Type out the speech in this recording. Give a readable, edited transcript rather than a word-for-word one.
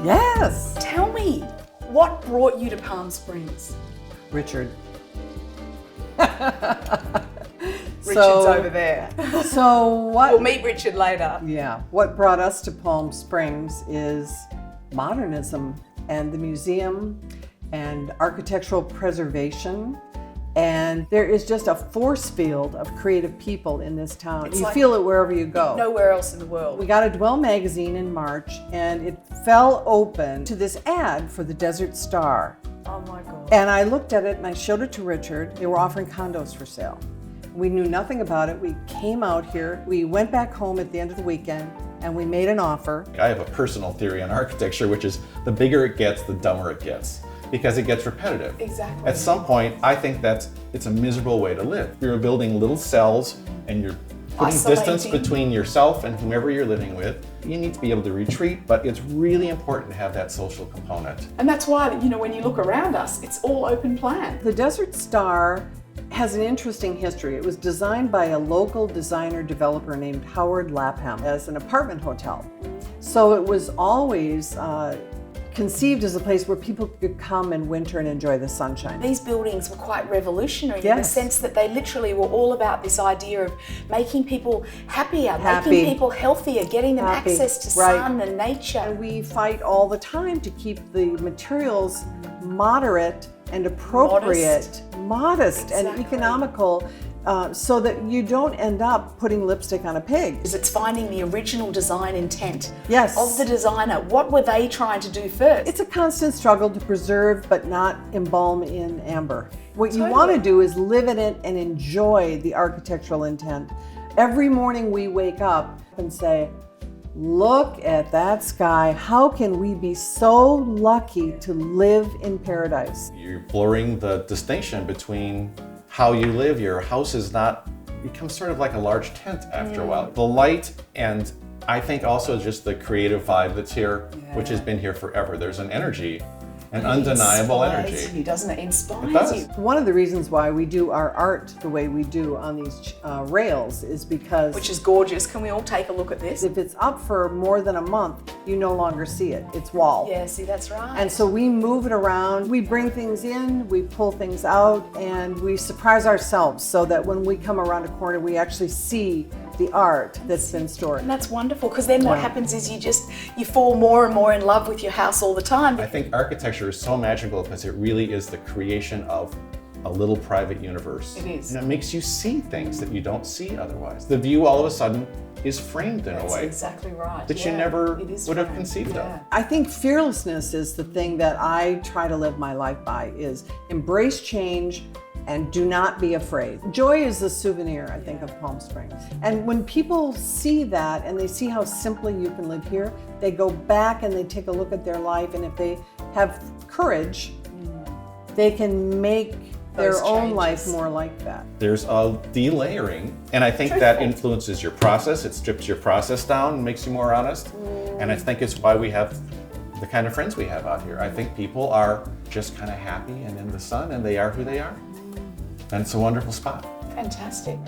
Yes. Tell me, what brought you to Palm Springs? Richard. Richard's over there. So what? We'll meet Richard later. Yeah. What brought us to Palm Springs is modernism and the museum and architectural preservation. And there is just a force field of creative people in this town. It's you like feel it wherever you go. Nowhere else in the world. We got a Dwell magazine in March, and it fell open to this ad for the Desert Star. Oh my God. And I looked at it and I showed it to Richard. They were offering condos for sale. We knew nothing about it. We came out here. We went back home at the end of the weekend and we made an offer. I have a personal theory on architecture, which is the bigger it gets, the dumber it gets, because it gets repetitive. Exactly. At some point, I think it's a miserable way to live. You're building little cells and you're putting distance between yourself and whomever you're living with. You need to be able to retreat, but it's really important to have that social component. And that's why, when you look around us, it's all open plan. The Desert Star has an interesting history. It was designed by a local designer developer named Howard Lapham as an apartment hotel. So it was always conceived as a place where people could come and winter and enjoy the sunshine. These buildings were quite revolutionary in the Yes. sense that they literally were all about this idea of making people happier, making people healthier, getting them access to sun and nature. And we fight all the time to keep the materials moderate and appropriate, modest and economical, so that you don't end up putting lipstick on a pig. It's finding the original design intent of the designer. What were they trying to do first? It's a constant struggle to preserve but not embalm in amber. What you want to do is live in it and enjoy the architectural intent. Every morning we wake up and say, look at that sky. How can we be so lucky to live in paradise? You're blurring the distinction between how you live. Your house becomes sort of like a large tent after a while. The light, and I think also just the creative vibe that's here, which has been here forever. There's an energy, an undeniable energy. Doesn't it? Inspires you. One of the reasons why we do our art the way we do on these rails is because... Which is gorgeous. Can we all take a look at this? If it's up for more than a month, you no longer see it. It's wall. Yeah, see, that's right. And so we move it around, we bring things in, we pull things out, and we surprise ourselves so that when we come around a corner, we actually see the art that's been stored. And that's wonderful, because then what happens is you fall more and more in love with your house all the time. I think architecture is so magical because it really is the creation of a little private universe. It is. And it makes you see things that you don't see otherwise. The view all of a sudden is framed in a way. That's exactly right. That you never would have conceived of. I think fearlessness is the thing that I try to live my life by, is embrace change and do not be afraid. Joy is the souvenir, I think, of Palm Springs. And when people see that and they see how simply you can live here, they go back and they take a look at their life, and if they have courage, they can make their own life more like that. There's a delayering, and I think that influences your process. It strips your process down and makes you more honest. And I think it's why we have the kind of friends we have out here. I think people are just kind of happy and in the sun, and they are who they are. And it's a wonderful spot. Fantastic.